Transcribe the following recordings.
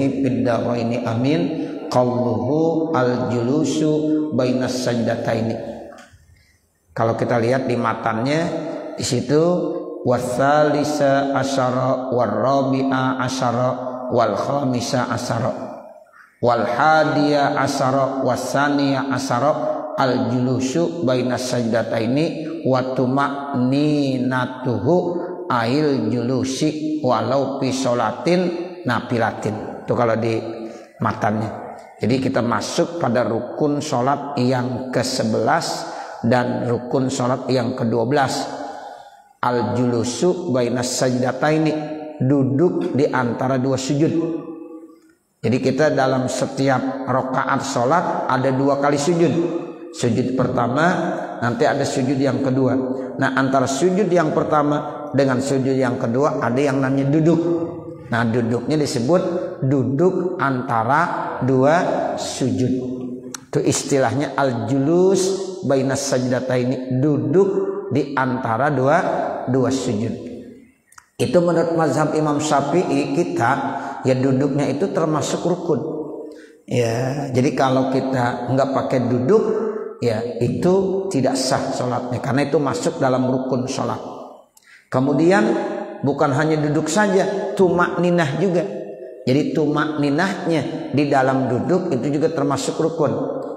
bihi fid daraini amin. Qauluhu al-julusu bainas sajdataini. Kalau kita lihat di matannya di situ wasalisa asyara warabi'a asyara wal khamisa asyara wal hadiya asyara wasaniya asyara al-julusu bainas sajdataini wa tuma'ninatuhu ail julusi walau fi sholatin nafilatin. Itu kalau di matannya. Jadi kita masuk pada rukun sholat yang ke-11 dan rukun sholat yang ke-12. Al-julusu bainas sajdataini, duduk di antara dua sujud. Jadi kita dalam setiap rakaat sholat ada 2 kali sujud. Sujud pertama, nanti ada sujud yang kedua. Nah, antara sujud yang pertama dengan sujud yang kedua ada yang namanya duduk. Nah, duduknya disebut duduk antara 2 sujud. Itu istilahnya al-julus bainas sajdataini, duduk di antara dua sujud. Itu menurut mazhab Imam Syafi'i kita, ya duduknya itu termasuk rukun. Ya, jadi kalau kita nggak pakai duduk, ya itu tidak sah sholatnya karena itu masuk dalam rukun sholat. Kemudian bukan hanya duduk saja, tumakninah juga. Jadi tumakninahnya di dalam duduk itu juga termasuk rukun.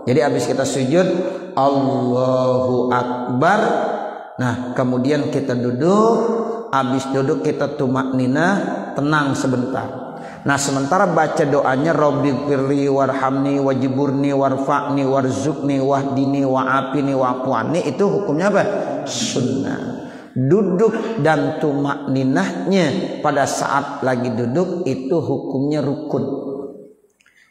Jadi habis kita sujud Allahu Akbar, nah kemudian kita duduk, habis duduk kita tumakninah, tenang sebentar. Nah sementara baca doanya Rabbighfirli warhamni wajiburni warfa'ni warzuqni wahdini wa'afini wa'fu'anni, itu hukumnya apa? Sunnah. Duduk dan tumakninahnya pada saat lagi duduk itu hukumnya rukun.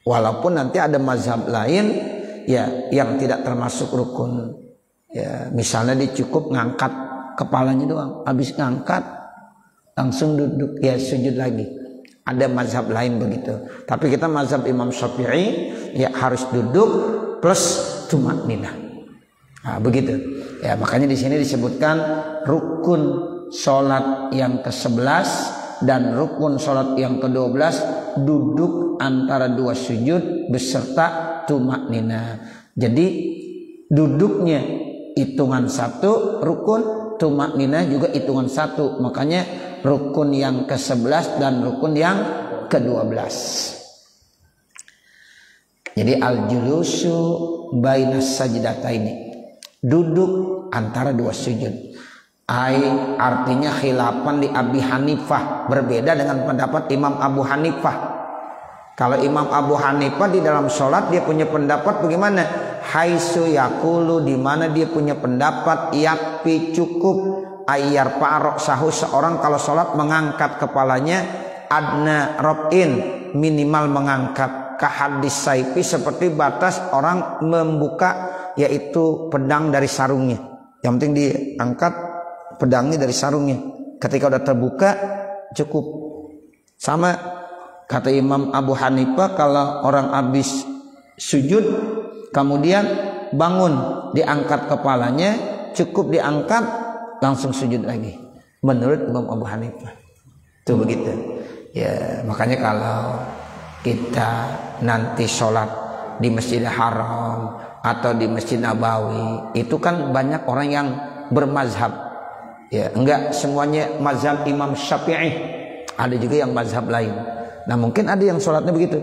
Walaupun nanti ada mazhab lain ya yang tidak termasuk rukun. Ya, misalnya dia cukup ngangkat kepalanya doang, habis ngangkat langsung duduk, ya sujud lagi. Ada mazhab lain begitu. Tapi kita mazhab Imam Syafi'i ya harus duduk plus tumakninah. Nah, begitu. Ya, makanya di sini disebutkan rukun sholat yang ke-11 dan rukun sholat yang ke-12 duduk antara 2 sujud beserta tumakninah. Jadi duduknya hitungan 1 rukun, tumakninah juga hitungan 1. Makanya rukun yang ke-11 dan rukun yang ke-12. Jadi al-julusu bainas sajdataini, duduk antara 2 sujud. Artinya khilafan di Abi Hanifah, berbeda dengan pendapat Imam Abu Hanifah. Kalau Imam Abu Hanifah di dalam sholat dia punya pendapat bagaimana? Haitsu yaqulu, di mana dia punya pendapat yakfi cukup ayyar fa'rok sahu, seorang kalau sholat mengangkat kepalanya adna robin, minimal mengangkat kahadis saifi, seperti batas orang membuka yaitu pedang dari sarungnya. Yang penting diangkat pedangnya dari sarungnya. Ketika udah terbuka cukup. Sama kata Imam Abu Hanifah, kalau orang habis sujud kemudian bangun diangkat kepalanya, cukup diangkat langsung sujud lagi. Menurut Imam Abu Hanifah itu begitu. Ya makanya kalau kita nanti sholat di Masjidil Haram atau di Masjid Nabawi, itu kan banyak orang yang bermazhab. Ya, enggak semuanya mazhab Imam Syafi'i. Ada juga yang mazhab lain. Nah, mungkin ada yang sholatnya begitu.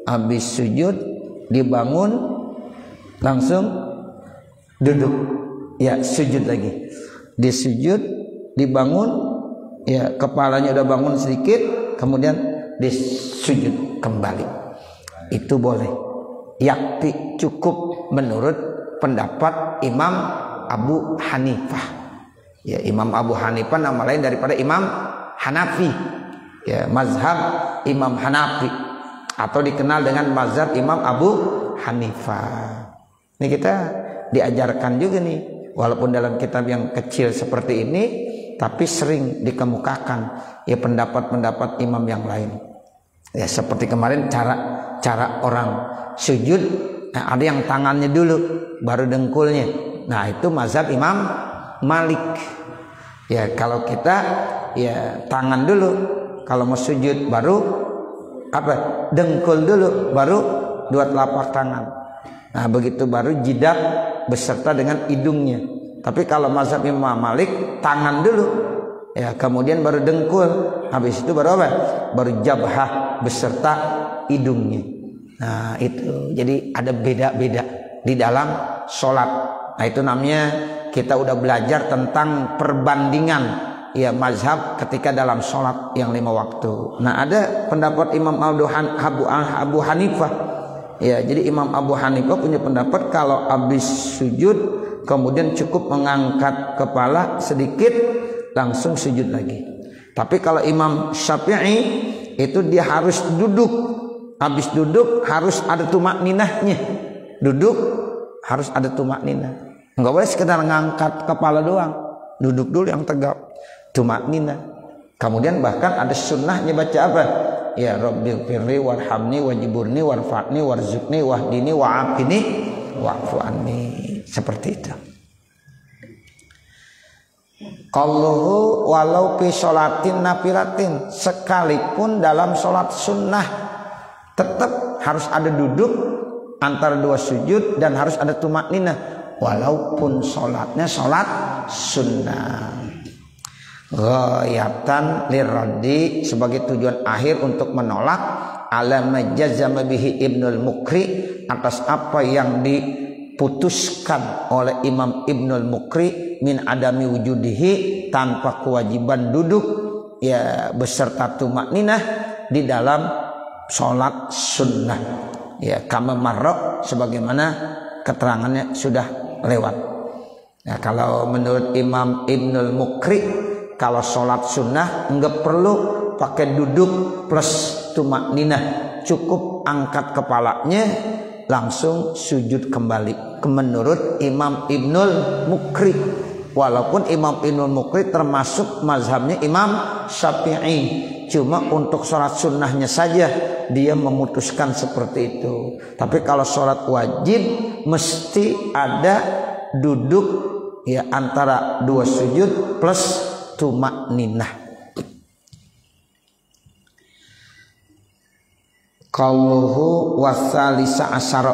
Habis sujud dibangun langsung duduk. Ya, sujud lagi. Disujud, dibangun, ya kepalanya udah bangun sedikit, kemudian disujud kembali. Itu boleh. Yakti cukup menurut pendapat Imam Abu Hanifah. Ya, Imam Abu Hanifah nama lain daripada Imam Hanafi. Ya, mazhab Imam Hanafi atau dikenal dengan mazhab Imam Abu Hanifah. Ini kita diajarkan juga nih, walaupun dalam kitab yang kecil seperti ini, tapi sering dikemukakan ya pendapat-pendapat imam yang lain. Ya, seperti kemarin cara orang sujud, nah, ada yang tangannya dulu baru dengkulnya. Nah, itu mazhab Imam Malik. Ya, kalau kita ya tangan dulu kalau mau sujud, baru apa? Dengkul dulu, baru dua telapak tangan. Nah, begitu baru jidat beserta dengan hidungnya. Tapi kalau mazhab Imam Malik, tangan dulu, ya, kemudian baru dengkul, habis itu baru apa? Baru jabhah beserta hidungnya. Nah, itu. Jadi ada beda-beda di dalam sholat. Nah, itu namanya kita udah belajar tentang perbandingan, ya, mazhab ketika dalam sholat yang 5 waktu. Nah, ada pendapat Imam Abu Hanifah, ya, jadi Imam Abu Hanifah punya pendapat kalau habis sujud kemudian cukup mengangkat kepala sedikit langsung sujud lagi. Tapi kalau Imam Syafi'i itu dia harus duduk, habis duduk harus ada tumakninahnya, duduk harus ada tumakninah. Enggak boleh sekedar ngangkat kepala doang, duduk dulu yang tegap, tumakninah. Kemudian bahkan ada sunnahnya baca apa? Ya Rabbil firli warhamni wajiburni warfa'ni warzuqni wahdini wa'afini wa'fu anni. Seperti itu. Qalluhu walau fi sholatin nafilatin, sekalipun dalam sholat sunnah tetap harus ada duduk antara 2 sujud dan harus ada tumakninah. Walaupun sholatnya sholat sunnah, ghayatan lirraddi, sebagai tujuan akhir untuk menolak ala majazama bihi Ibnul Mukri, atas apa yang diputuskan oleh Imam Ibnul Mukri min adami wujudihi, tanpa kewajiban duduk, ya, beserta tumakninah di dalam sholat sunnah, ya, kama marra, sebagaimana keterangannya sudah lewat. Nah, kalau menurut Imam Ibnul Mukri, kalau sholat sunnah enggak perlu pakai duduk plus tumakninah, cukup angkat kepalanya langsung sujud kembali. Menurut Imam Ibnul Mukri, walaupun Imam Ibnul Mukri termasuk mazhabnya Imam Syafi'i, cuma untuk sholat sunnahnya saja dia memutuskan seperti itu. Tapi kalau sholat wajib mesti ada duduk, ya, antara 2 sujud plus tumakninah. Qauluhu wasalisa asyara,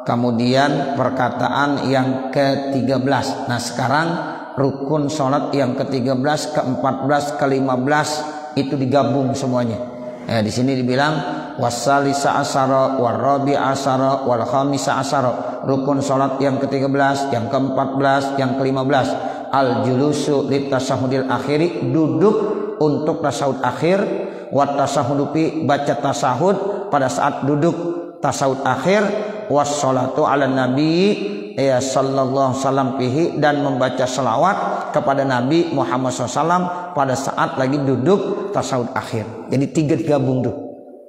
kemudian perkataan yang ke-13. Nah, sekarang rukun sholat yang ke-13, ke-14, ke-15 itu digabung semuanya. Ya, di sini dibilang wasalisa asyara warabi asyara wal khamisa asyara, rukun salat yang ke-13, yang ke-14, yang ke-15. Al julusu lit tasyahudil akhiri, duduk untuk tasahud akhir, wa tasahudupi, baca tasahud pada saat duduk tasahud akhir, was salatu ala nabi, ya, sallallahu salam fihi, dan membaca salawat kepada Nabi Muhammad SAW pada saat lagi duduk tasawuf akhir. Jadi 3 digabung tuh.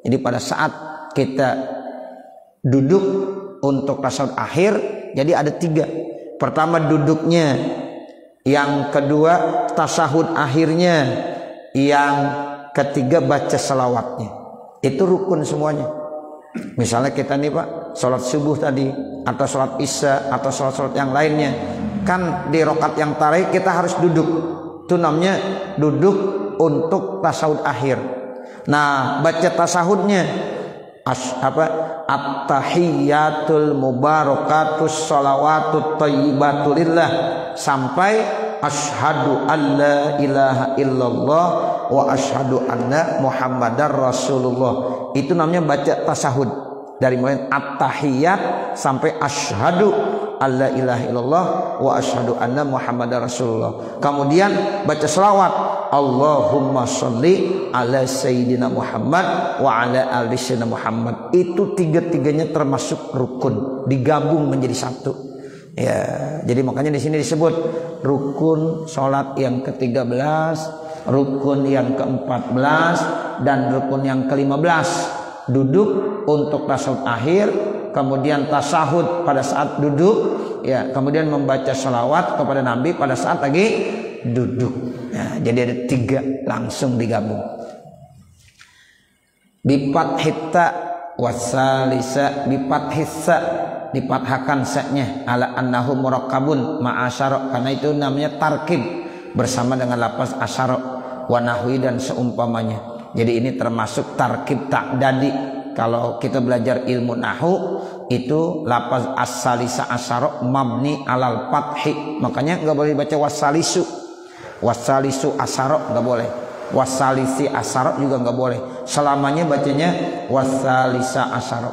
Jadi pada saat kita duduk untuk tasawuf akhir, jadi ada 3. Pertama duduknya, yang kedua tasahud akhirnya, yang ketiga baca salawatnya. Itu rukun semuanya. Misalnya kita nih Pak, sholat subuh tadi, atau sholat isya, atau sholat-sholat yang lainnya, kan di rakaat yang terakhir kita harus duduk. Itu namanya duduk untuk tasahud akhir. Nah, baca tasahudnya at-tahiyyatul mubarakatus sholawatut thayyibatulillah sampai asyhadu alla ilaha illallah wa asyhadu anna muhammadar rasulullah. Itu namanya baca tasahud, dari mulai at-tahiyyat sampai asyhadu alla ilaha illallah wa asyhadu anna muhammadar rasulullah. Kemudian baca selawat, Allahumma sholli ala sayyidina Muhammad wa ala ali sayyidina Muhammad. Itu 3-tiganya termasuk rukun, digabung menjadi satu. Ya, jadi makanya di sini disebut rukun salat yang ke-13, rukun yang ke-14, dan rukun yang ke-15. Duduk untuk tasawuf akhir, kemudian tasahud pada saat duduk, ya, kemudian membaca sholawat kepada Nabi pada saat lagi duduk. Ya, jadi ada 3 langsung digabung. Bipat hitta wasalisa, bipat hissa, dipathakan sa-nya, ala annahu murakkabun ma'asyara, karena itu namanya tarkib bersama dengan lafaz asyara wa nahwi dan seumpamanya. Jadi ini termasuk tarkib ta'dadi. Kalau kita belajar ilmu nahwu itu lafaz as-salisa asyara mabni alal fathi. Makanya enggak boleh dibaca wasalisu. Wasalisu asyara enggak boleh. Wasalisi asyara juga enggak boleh. Selamanya bacanya wasalisa asyara.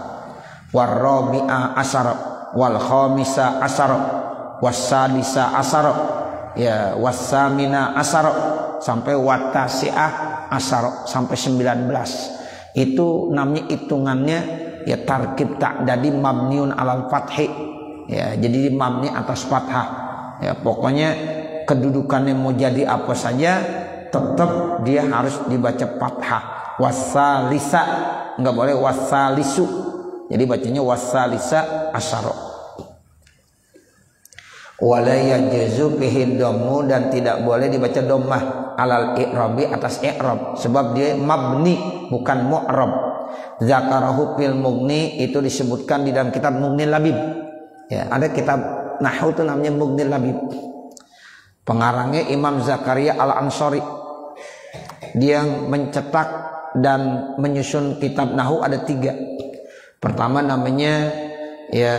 Warabi'a asyara wal khamisa asyara wasadisa asyara ya wasamina asyara sampai watasi'ah asyara sampai 19. Itu namanya hitungannya ya tarkib ta'dadi mabniun alal fathi. Ya, jadi mabni atas fathah. Ya, pokoknya kedudukannya mau jadi apa saja tetap dia harus dibaca fathah. Wasalisa enggak boleh wasalisu. Jadi bacanya wasalisa asyara. Wala yajuzu fihi dhammu, dan tidak boleh dibaca dhammah alal i'rabi atas i'rab sebab dia mabni bukan mu'rab. Zakarahu fil Mughni, itu disebutkan di dalam kitab Mughnil Labib. Ya, ada kitab nahwu itu namanya Mughnil Labib. Pengarangnya Imam Zakaria Al-Ansari. Dia yang mencetak dan menyusun kitab nahwu ada 3. Pertama namanya ya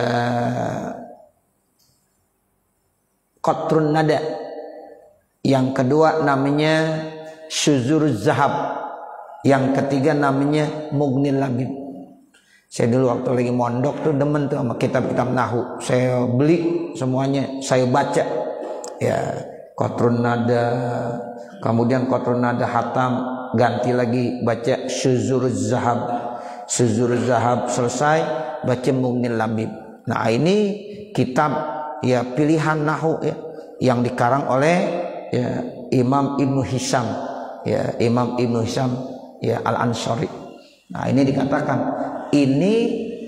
Qatrun Nada. Yang kedua namanya Syuzuruz Zahab. Yang ketiga namanya Mughnil Labib. Saya dulu waktu lagi mondok tuh demen tuh sama kitab-kitab nahwu. Saya beli semuanya, saya baca. Ya, Qatrun Nada, kemudian Qatrun Nada hatam, ganti lagi baca Syuzuruz Zahab. Syuzuruz Zahab selesai, baca Mughnil Labib. Nah, ini kitab ya pilihan nahwu ya yang dikarang oleh ya Imam Ibnu Hisham. Ya, Imam Ibnu Hisham ya Al-Ansari. Nah, ini dikatakan ini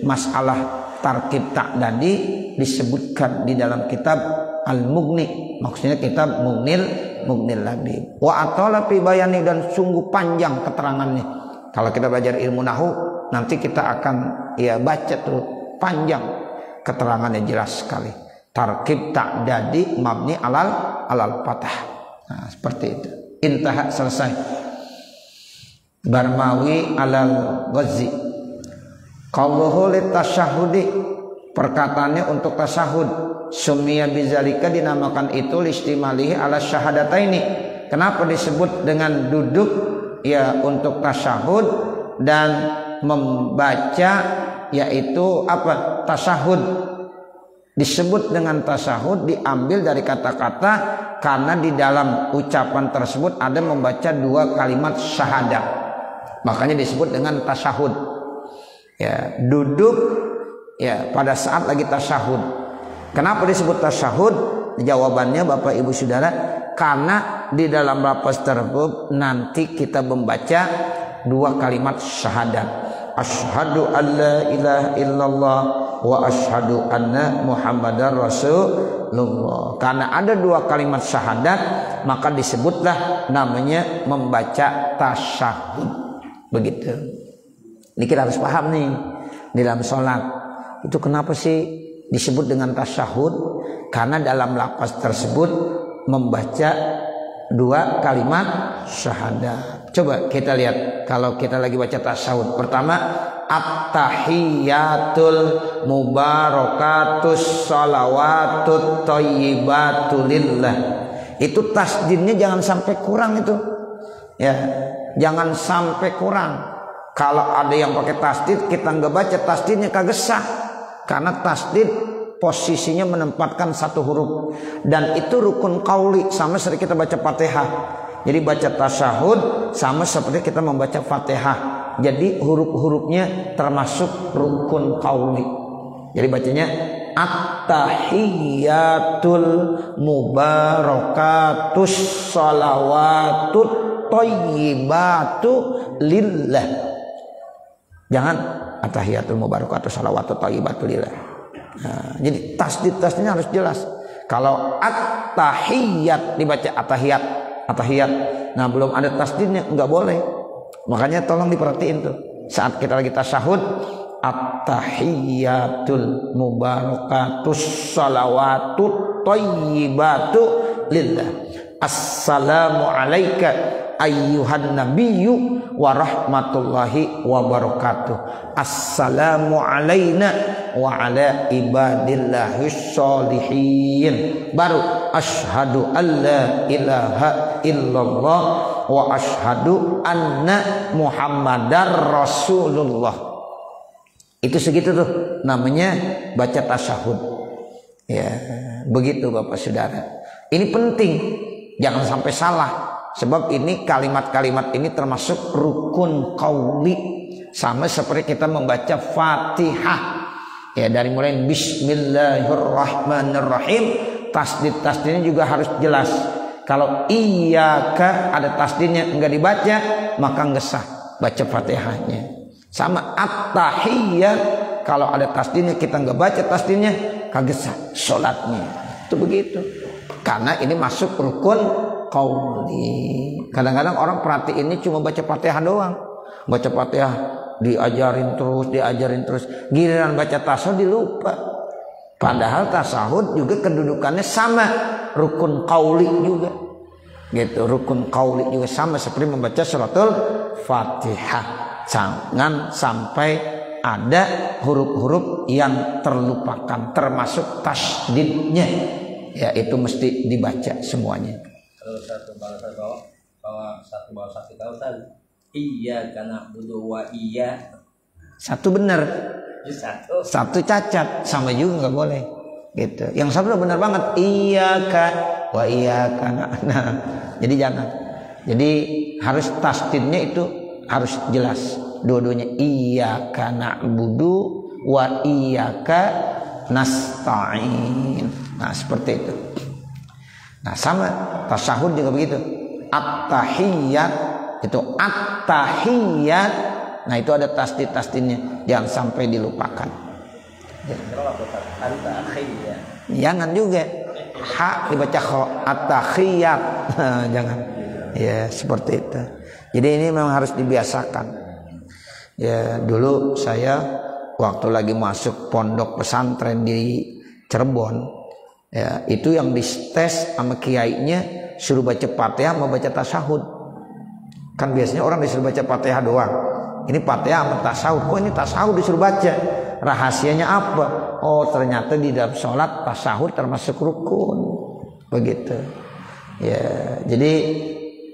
masalah tarkib ta'dadi disebutkan di dalam kitab Al-Mughni. Maksudnya kitab Mughnil Labib. Wa atala fi bayani, dan sungguh panjang keterangannya. Kalau kita belajar ilmu nahwu nanti kita akan ya baca tuh panjang keterangannya, jelas sekali. Tarkib ta'dadi mabni alal fathah. Nah, seperti itu. Intaha, selesai. Barmawi alal Ghazi. Qauluhu litasyahudi, perkataannya untuk tasyahud. Summiya bizalika, dinamakan itu listimalihi ala syahadataini. Kenapa disebut dengan duduk ya untuk tasyahud dan membaca, yaitu apa? Tasyahud. Disebut dengan tasyahud diambil dari kata-kata karena di dalam ucapan tersebut ada membaca 2 kalimat syahadat. Makanya disebut dengan tasyahud. Ya, duduk ya pada saat lagi tasyahud. Kenapa disebut tasyahud? Jawabannya Bapak Ibu Saudara, karena di dalam lafaz tersebut nanti kita membaca 2 kalimat syahadat. Asyhadu an la ilaha illallah wa asyhadu anna Muhammadar Rasulullah. Karena ada 2 kalimat syahadat, maka disebutlah namanya membaca tasyahud. Begitu. Ini kita harus paham nih di dalam sholat. Itu kenapa sih disebut dengan tasyahud? Karena dalam lafaz tersebut membaca 2 kalimat syahadat. Coba kita lihat kalau kita lagi baca tasyahud. Pertama, at-tahiyatul mubarakatus shalawatut thayyibatul lillah. Itu tasdidnya jangan sampai kurang itu. Ya, jangan sampai kurang. Kalau ada yang pakai tasdid, kita nggak baca tasdidnya kagak sah. Karena tasdid posisinya menempatkan 1 huruf, dan itu rukun qauli, sama seperti kita baca Fatihah. Jadi baca tasyahud sama seperti kita membaca Fatihah. Jadi huruf-hurufnya termasuk rukun qauli. Jadi bacanya at-tahiyatul mubarakatus shalawatut thayyibatu lillah. Jangan at-tahiyatul mubarakatus shalawatut thayyibatu lillah. Nah, jadi tasdid-tasdidnya harus jelas. Kalau at-tahiyat dibaca at-tahiyat. Nah, belum ada tasdidnya enggak boleh. Makanya tolong diperhatiin tuh. Saat kita lagi tasyahud, at-tahiyatul mubarakatus shalawatut thayyibatu lillah. Assalamu alayka ayyuhan nabiyyu warahmatullahi wabarakatuh. Assalamu alaina wa ala ibadillahis sholihin. Baru asyhadu alla ilaha illallah wa asyhadu anna muhammadar rasulullah. Itu segitu tuh namanya baca tasyahud. Ya, begitu Bapak Saudara. Ini penting, jangan sampai salah. Sebab ini kalimat-kalimat ini termasuk rukun qauli, sama seperti kita membaca Fatihah. Ya, dari mulai bismillahirrahmanirrahim, tasdid-tasdidnya juga harus jelas. Kalau iyyaka ada tasdidnya enggak dibaca, maka enggak sah baca Fatihahnya. Sama at-tahiyyat, kalau ada tasdidnya kita enggak baca tasdidnya, kagak sah salatnya. Itu begitu. Karena ini masuk rukun qauli. Kadang-kadang orang perhatiin ini cuma baca Fatihah doang. Baca Fatihah diajarin terus. Giliran baca tasawuf dilupa. Padahal tasawuf juga kedudukannya sama, rukun qauli juga. Gitu, rukun qauli juga sama seperti membaca suratul Fatihah. Jangan sampai ada huruf-huruf yang terlupakan, termasuk tasdidnya. Ya, itu mesti dibaca semuanya. Kalau satu bahasa kita kan iya karena budu wa iya. Satu benar. Satu cacat, sama juga nggak boleh. Gitu. Yang satu benar banget, iyyaka wa iyyaka. Nah, jadi jangan. Jadi harus tasdidnya itu harus jelas. Dua-duanya iyyaka na'budu wa iyyaka nasta'in. Nah, seperti itu. Nah, sama tasyahud juga begitu. At-tahiyyat itu at-tahiyyat. Nah, itu ada tasdid-tasdidnya, jangan sampai dilupakan. Jangan juga ha dibaca kha, at-tahiyyat. Jangan. Ya, seperti itu. Jadi ini memang harus dibiasakan. Ya, dulu saya waktu lagi masuk pondok pesantren di Cirebon, ya, itu yang dites sama kiainya suruh baca Fatihah mau baca tasyahud. Kan biasanya orang disuruh baca Fatihah doang. Ini Fatihah sama tasyahud. Kok ini tasyahud disuruh baca? Rahasianya apa? Oh, ternyata di dalam sholat tasyahud termasuk rukun. Begitu. Ya, jadi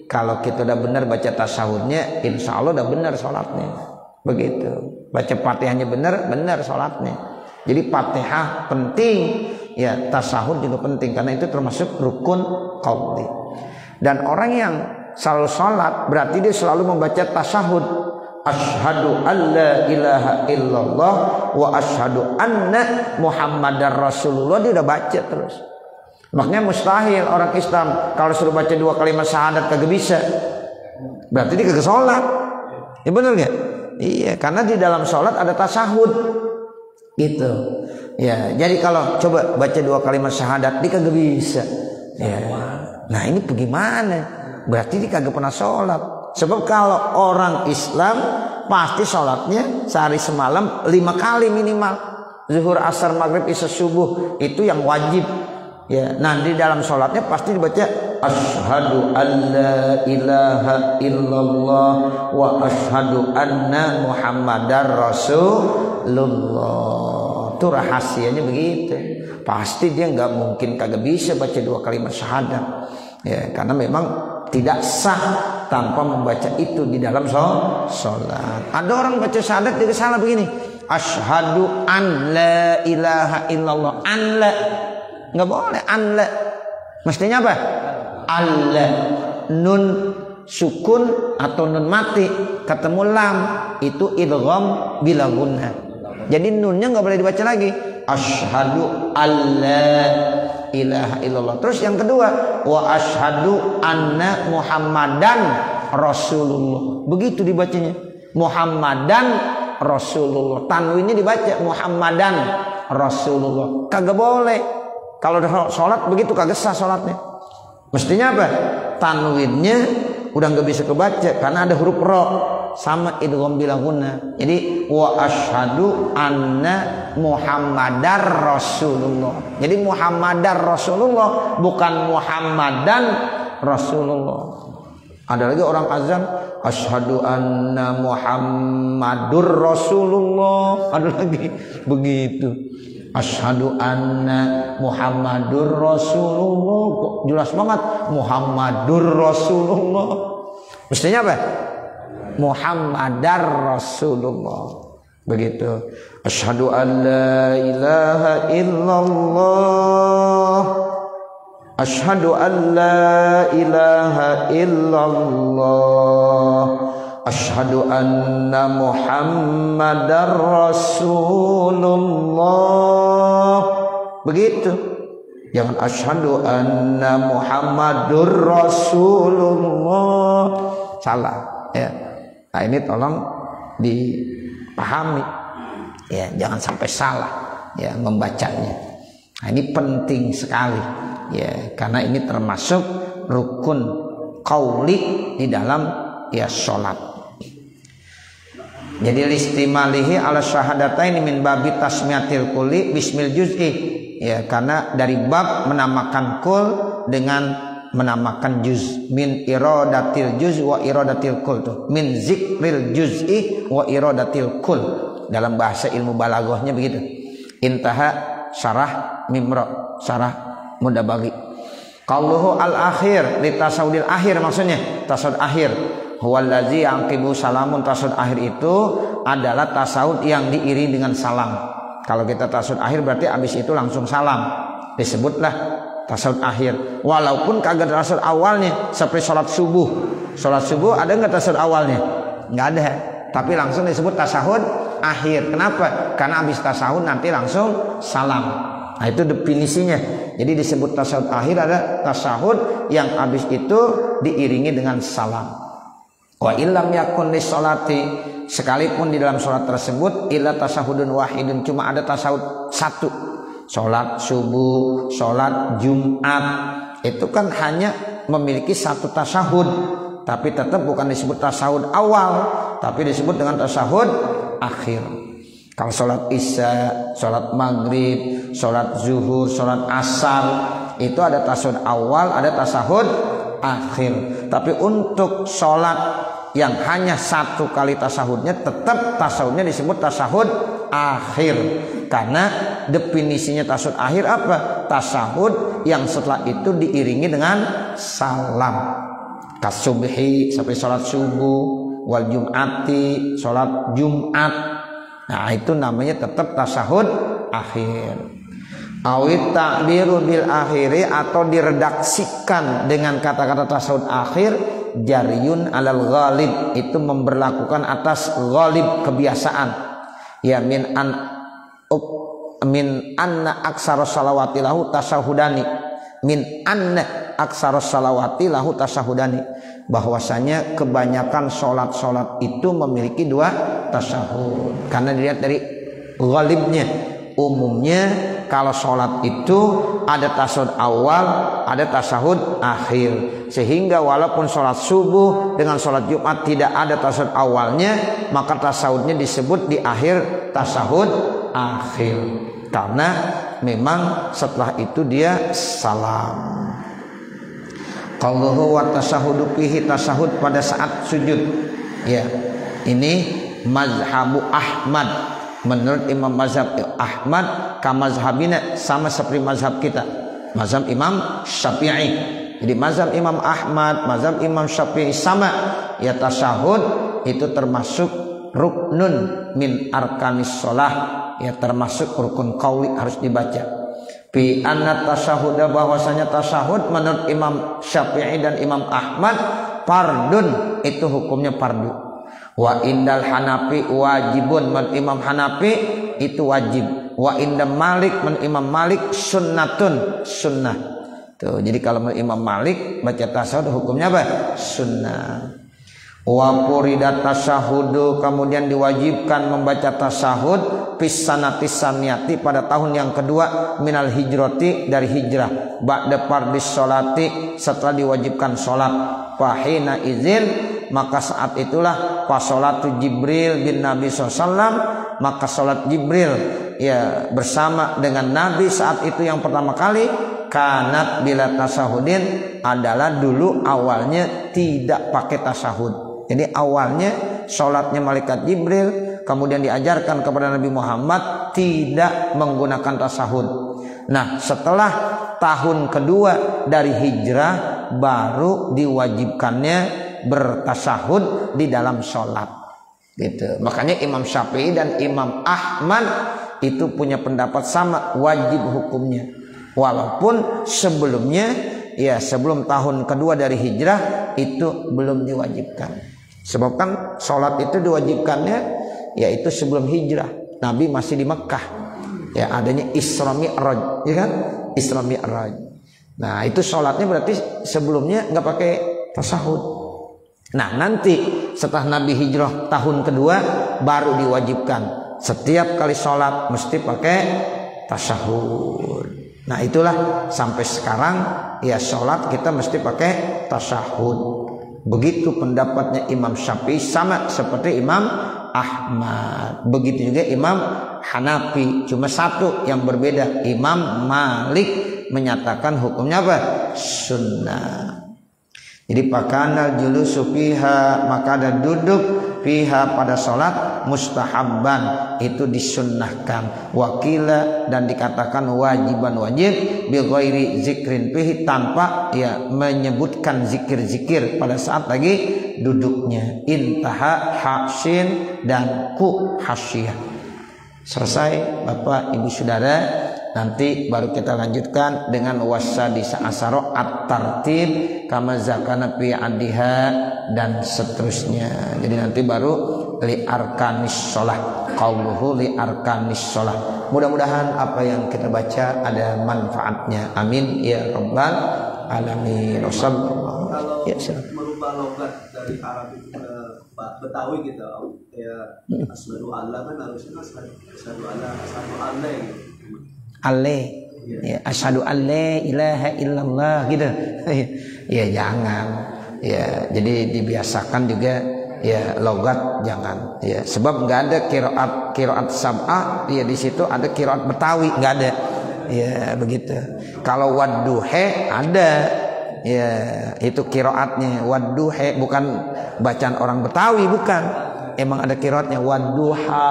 kalau kita udah benar baca tasyahudnya, insya Allah udah benar sholatnya. Begitu. Baca Fatihahnya benar sholatnya. Jadi Fatihah penting, ya tasyahud juga penting karena itu termasuk rukun qauli. Dan orang yang selalu sholat berarti dia selalu membaca tasyahud. Asyhadu alla ilaha illallah wa asyhadu anna muhammadar rasulullah, dia udah baca terus. Makanya mustahil orang Islam kalau suruh baca 2 kalimat syahadat kagak bisa. Berarti dia kagak sholat. Ya benar gak? Iya, karena di dalam sholat ada tasyahud. Gitu. Ya, jadi kalau coba baca 2 kalimat syahadat dia kagak bisa. Ya. Nah, ini bagaimana? Berarti dia kagak pernah sholat. Sebab kalau orang Islam pasti sholatnya sehari semalam 5 kali minimal. Zuhur, asar, maghrib, isya, subuh, itu yang wajib. Ya, nah di dalam sholatnya pasti dibaca asyhadu alla ilaha illallah wa asyhadu anna muhammadar rasulullah. Itu rahasianya begitu. Pasti dia nggak mungkin kagak bisa baca 2 kalimat syahadat. Ya, karena memang tidak sah tanpa membaca itu di dalam sholat. Ada orang baca syahadat juga salah begini. Asyhadu an la ilaha illallah. An la. Nggak boleh an la. Mestinya apa? Allah. Nun sukun atau nun mati ketemu lam itu idgham bila gunnah. Jadi nunnya nggak boleh dibaca lagi. Asyhadu alla ilaha illallah. Terus yang kedua, wa asyhadu anna muhammadan rasulullah. Begitu dibacanya. Muhammadan rasulullah. Tanwinnya dibaca muhammadan rasulullah. Kagak boleh. Kalau sholat begitu kagak sah sholatnya. Mestinya apa? Tanwinnya udah nggak bisa kebaca karena ada huruf ro sama idgham bila gunnah. Jadi wa asyhadu anna muhammadar rasulullah. Jadi muhammadar rasulullah bukan muhammadan rasulullah. Ada lagi orang azan asyhadu anna Muhammadur Rasulullah. Ada lagi begitu. Asyhadu anna Muhammadur Rasulullah. Kok jelas banget Muhammadur Rasulullah. Mestinya apa? Muhammadar Rasulullah. Begitu. Asyhadu an la ilaha illallah. Asyhadu an la ilaha illallah. Asyhadu anna Muhammadar Rasulullah. Begitu. Jangan asyhadu anna Muhammadur Rasulullah. Salah ya. Nah ini tolong dipahami ya, jangan sampai salah ya membacanya. Nah ini penting sekali ya, karena ini termasuk rukun qauli di dalam ya sholat. Jadi listimalihi ala syahadataini min babi tasmiyatil kulli bismil juz'i ya, karena dari bab menamakan kul dengan menamakan juz, min iradatil juz wa iradatil kul tuh, min zikril juz'i wa iradatil kul, dalam bahasa ilmu balaghahnya begitu. Intaha syarah Mimra, syarah Mudabaghi. Qauluhu al akhir li tasawudil akhir, maksudnya tasawud akhir. Huwallazi yaqibu salamun, tasawud akhir itu adalah tasawud yang diiringi dengan salam. Kalau kita tasawud akhir berarti habis itu langsung salam, disebutlah tasawud akhir. Walaupun kagak tasawud awalnya, seperti sholat subuh. Sholat subuh ada nggak tasawud awalnya? Nggak ada, tapi langsung disebut tasawud akhir. Kenapa? Karena habis tasawud nanti langsung salam. Nah itu definisinya. Jadi disebut tasawud akhir ada tasawud yang habis itu diiringi dengan salam. Wa illam yakun li sholati, sekalipun di dalam sholat tersebut illa tasahudun wahidun, cuma ada tasawud satu. Sholat subuh, sholat Jumat itu kan hanya memiliki satu tasahud, tapi tetap bukan disebut tasahud awal, tapi disebut dengan tasahud akhir. Kalau sholat isya, sholat maghrib, sholat zuhur, sholat asar itu ada tasahud awal, ada tasahud akhir. Tapi untuk sholat yang hanya satu kali tasahudnya, tetap tasahudnya disebut tasahud akhir. Karena definisinya tasahud akhir apa? Tasahud yang setelah itu diiringi dengan salam. Kasubhi, sampai sholat subuh, wal jum'ati, sholat Jumat. Nah itu namanya tetap tasahud akhir. Awit ta'biru bil akhiri, atau diredaksikan dengan kata-kata tasahud akhir, jaryun alal ghalib, itu memberlakukan atas ghalib, kebiasaan. Ya min anna aksaros salawati lahu tasahudani, min anna aksaros salawati lahu tasahudani, bahwasanya kebanyakan sholat itu memiliki dua tasahud. Karena dilihat dari ghalibnya, umumnya kalau sholat itu ada tasahud awal, ada tasahud akhir. Sehingga walaupun sholat subuh dengan sholat Jumat tidak ada tasahud awalnya, maka tasahudnya disebut di akhir tasahud akhir, karena memang setelah itu dia salam. Qauluhu wa tasahudu fihi, tasahud pada saat sujud. Ya, ini mazhabu Ahmad. Menurut Imam Mazhab Ahmad, kamazhabina, sama seperti mazhab kita, mazhab Imam Syafi'i. Jadi mazhab Imam Ahmad, mazhab Imam Syafi'i sama. Ya tasahud itu termasuk ruknun min arkanis sholah, ya termasuk rukun qauli, harus dibaca. Fi anna tasyahuda, bahwasanya tasahud menurut Imam Syafi'i dan Imam Ahmad fardun, itu hukumnya fardu. Wa indal Hanafi wajibun, menurut Imam Hanafi itu wajib. Wa indal Malik, menurut Imam Malik sunnatun, sunnah. Tuh, jadi kalau menurut Imam Malik baca tasahud hukumnya apa? Sunnah. Wa furidat tasyahudu, kemudian diwajibkan membaca tasahud pisanati saniyati, pada tahun yang kedua minal hijrati, dari hijrah, ba'da fardis sholati, setelah diwajibkan sholat. Fahina izin, maka saat itulah fasolatu Jibril bin Nabi SAW, maka sholat Jibril ya bersama dengan Nabi saat itu yang pertama kali, kanat bila tasahudin adalah dulu awalnya tidak pakai tasahud. Jadi awalnya sholatnya malaikat Jibril, kemudian diajarkan kepada Nabi Muhammad tidak menggunakan tasahud. Nah, setelah tahun kedua dari hijrah baru diwajibkannya bertasahud di dalam sholat. Gitu. Makanya Imam Syafi'i dan Imam Ahmad itu punya pendapat sama, wajib hukumnya. Walaupun sebelumnya, ya sebelum tahun kedua dari hijrah itu belum diwajibkan. Sebab kan sholat itu diwajibkannya yaitu sebelum hijrah. Nabi masih di Mekah. Ya adanya Isra Mi'raj, ya kan? Isra Mi'raj. Nah itu sholatnya berarti sebelumnya nggak pakai tasahud. Nah nanti setelah Nabi hijrah tahun kedua baru diwajibkan. Setiap kali sholat mesti pakai tasahud. Nah itulah sampai sekarang ya sholat kita mesti pakai tasahud. Begitu pendapatnya Imam Syafi'i sama seperti Imam Ahmad. Begitu juga Imam Hanafi. Cuma satu yang berbeda, Imam Malik menyatakan hukumnya apa? Sunnah. Jadi pakanal julusu fiha, maka ada duduk fiha pada sholat mustahabban, itu disunnahkan. Wakila dan dikatakan wajiban wajib bi ghairi zikrin fihi, tanpa ya menyebutkan zikir-zikir pada saat lagi duduknya. Intaha hasin dan ku hasyiyah. Selesai Bapak Ibu Saudara. Nanti baru kita lanjutkan dengan wasadisa asaro at-tartib kama zakana fi adiha dan seterusnya. Jadi nanti baru li arkanis shalah, qauluhu li arkanis shalah. Mudah-mudahan apa yang kita baca ada manfaatnya. Amin ya rabbal alamin. Wasallallahu. Ya, merubah logat dari Arab itu ke Betawi gitu. Ya asyhadu alla kan harusnya asyhadu alla gitu. Ale, ya, asyhadu alla ilaha illallah gitu. Ya jangan. Ya jadi dibiasakan juga ya logat jangan. Ya sebab nggak ada qiraat sab'ah, ya di situ ada qiraat Betawi, nggak ada. Ya begitu. Kalau wadduhe ada. Ya itu qiraatnya wadduhe, bukan bacaan orang Betawi, bukan. Emang ada qiraatnya wadduha,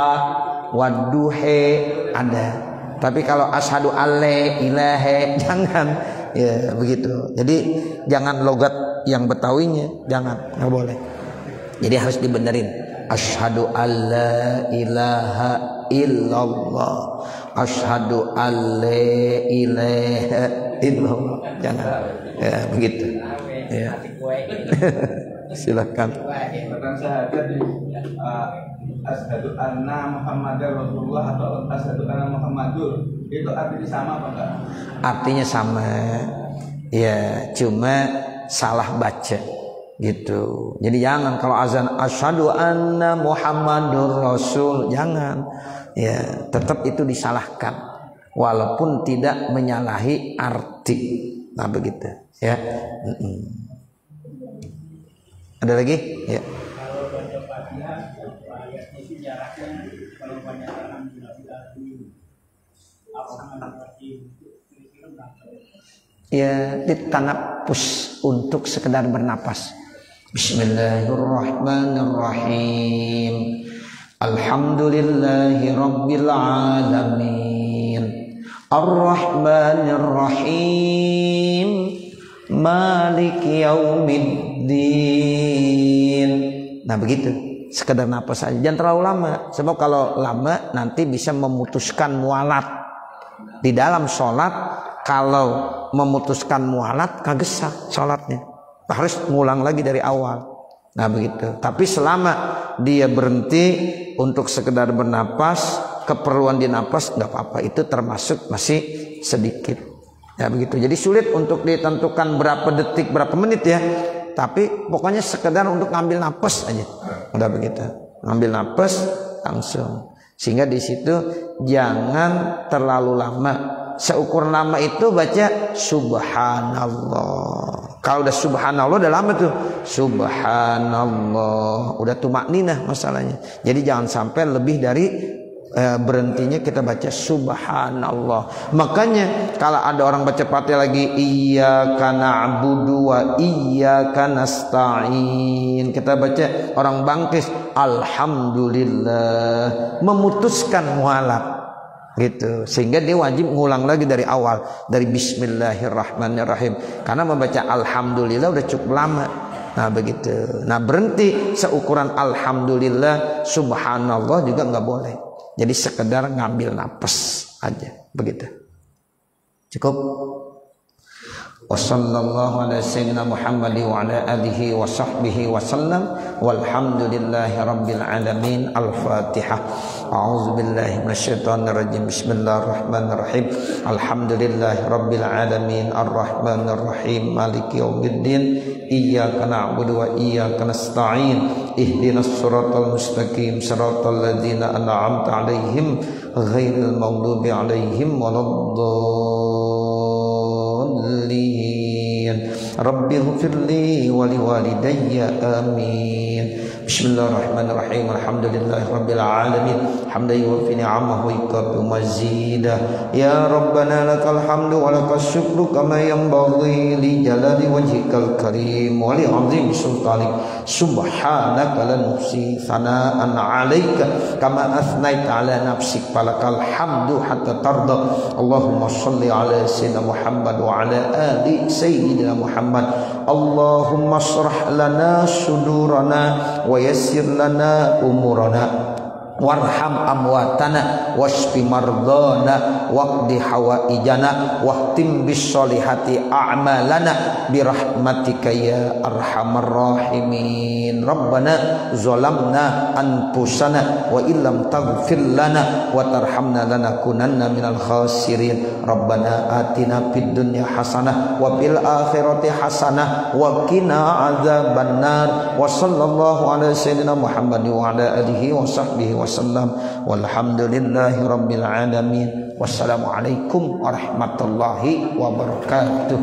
wadduhe ada. Tapi kalau asyhadu alla ilaha jangan, ya begitu. Jadi jangan logat yang Betawinya, jangan, nggak boleh. Jadi harus dibenerin. Asyhadu alla ilaha illallah, asyhadu alla ilaha illallah, jangan. Ya begitu. Ya. Silakan. Asyhadu anna Muhammadar Rasulullah atau asyhadu anna Muhammadur, itu artinya sama apa enggak? Artinya sama. Ya, cuma salah baca gitu. Jadi jangan kalau azan asyhadu anna Muhammadur Rasul, jangan. Ya, tetap itu disalahkan walaupun tidak menyalahi arti. Nah, begitu, ya. Ada lagi? Ya. Ya ditanapus untuk sekedar bernapas. Bismillahirrahmanirrahim. Alhamdulillahi rabbil alamin. Ar-Rahmanir-Rahim. Maliki yaumiddin. Nah begitu. Sekedar napas saja, jangan terlalu lama. Sebab kalau lama nanti bisa memutuskan mualat di dalam sholat. Kalau memutuskan mualat kagesak sholatnya, harus ngulang lagi dari awal. Nah begitu. Tapi selama dia berhenti untuk sekedar bernapas, keperluan di napas nggak apa-apa, itu termasuk masih sedikit. Ya begitu. Jadi sulit untuk ditentukan berapa detik, berapa menit ya. Tapi pokoknya sekedar untuk ngambil napas aja. Udah begitu. Ngambil napas langsung. Sehingga di situ jangan terlalu lama. Seukur lama itu baca subhanallah. Kalau udah subhanallah udah lama tuh. Subhanallah. Udah tumakninah masalahnya. Jadi jangan sampai lebih dari berhentinya kita baca subhanallah. Makanya kalau ada orang baca Fatihah lagi iyyaka na'budu wa iyyaka nasta'in, kita baca orang bangkis alhamdulillah, memutuskan mualaf gitu, sehingga dia wajib ngulang lagi dari awal, dari bismillahirrahmanirrahim, karena membaca alhamdulillah udah cukup lama. Nah begitu. Nah berhenti seukuran alhamdulillah, subhanallah juga nggak boleh. Jadi sekedar ngambil napas aja, begitu. Cukup. Wassallallahu ala sayyidina Muhammad wa ala alihi wa sahbihi wa sallam walhamdulillahi rabbil alamin. Al-Fatihah. A'udzu billahi minasyaitonir rajim. Bismillahirrahmanirrahim. Alhamdulillahi rabbil alamin arrahmanir rahim maliki yaumiddin. Iyyaka na'budu wa iyyaka nasta'in. Ihdinas siratal mustaqim siratal ladzina an'amta 'alaihim ghairil maghdubi 'alaihim waladdallin. Rabbighfirli wa liwalidayya amin. Bismillahirrahmanirrahim. Alhamdulillahirabbil alamin. Hamdan yuwaffi ni'amahu wa yukafi mazidah. Ya Rabbana lakal hamdu wa lakas syukru kama yanbaghi li jalali wajhikal karim wa li 'azimi sultanik. Subhanaka la nuhsi thana'an 'alaika kama athnaita 'ala nafsik falakal hamdu hatta tarda. Allahumma shalli 'ala sayyidina Muhammad wa 'ala ali sayyidina Muhammad. Allahumma shrah lana sudurana wa yassir lana umurana warham amwatana washfi mardana waqdi hawaijana wahtim bisolihati a'malana birahmatika ya arhamar rahimin. Rabbana zalamna anfusana wa illam taghfir lana wa tarhamna lanakunanna minal khasirin. Rabbana atina fid dunya hasanah wa fil akhirati hasanah wa qina adzabannar. Wa sallallahu ala sayyidina Muhammad wa ala alihi wa sahbihi wasallam walhamdulillahi rabbil alamin. Wassalamualaikum warahmatullahi wabarakatuh.